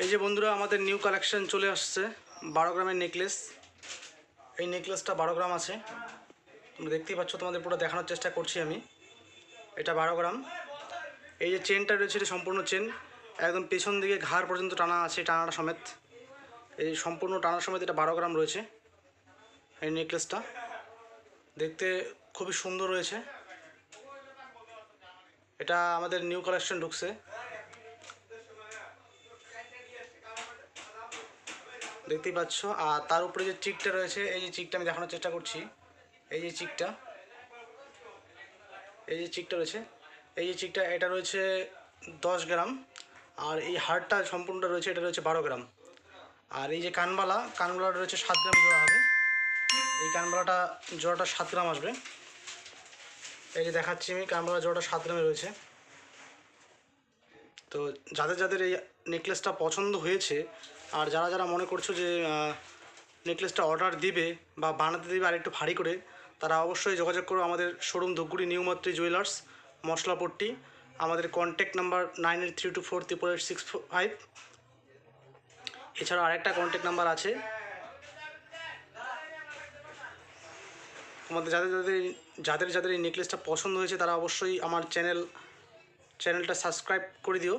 এই যে বন্ধুরা আমাদের নিউ কালেকশন চলে আসছে 12 গ্রামের নেকলেস। এই নেকলেসটা 12 গ্রাম আছে, তোমরা দেখতেই পাচ্ছ, তোমাদের পুরো দেখানোর চেষ্টা করছি আমি। এটা 12 গ্রাম। এই যে চেনটা রয়েছে এটা সম্পূর্ণ চেন, একদম পেছন দিকে ঘাড় পর্যন্ত টানা আছে, টানাটা সমেত, এই সম্পূর্ণ টানা সমেত এটা 12 গ্রাম রয়েছে। এই নেকলেসটা দেখতে খুবই সুন্দর রয়েছে। এটা আমাদের নিউ কালেকশন ঢুকছে, দেখতেই পাচ্ছ। আর তার উপরে যে চিকটা রয়েছে, এই যে চিকটা আমি দেখানোর চেষ্টা করছি, এই যে চিকটা, এই যে চিকটা রয়েছে, এই যে চিকটা, এটা রয়েছে 10 গ্রাম। আর এই হারটা সম্পূর্ণটা রয়েছে, এটা রয়েছে 12 গ্রাম। আর এই যে কানবালা রয়েছে 7 গ্রাম জোড়া হবে। এই কানবালাটা জোড়াটা 7 গ্রাম আসবে। এই যে দেখাচ্ছি আমি, কানবালা জোড়াটা 7 গ্রামে রয়েছে। তো যাদের যাদের এই নেকলেসটা পছন্দ হয়েছে, আর যারা যারা মনে করছো যে নেকলেসটা অর্ডার দিবে বা বানাতে দেবে আর একটু ভারী করে, তারা অবশ্যই যোগাযোগ করো আমাদের শোরুম ধূপগুড়ি নিউ মৈত্রী জুয়েলার্স, মশলাপট্টি। আমাদের কন্ট্যাক্ট নাম্বার 9832486665। এছাড়াও আরেকটা কন্ট্যাক্ট নাম্বার আছে। আমাদের যাদের যাদের যাদের যাদের এই নেকলেসটা পছন্দ হয়েছে তারা অবশ্যই আমার চ্যানেলটা সাবস্ক্রাইব করে দিও।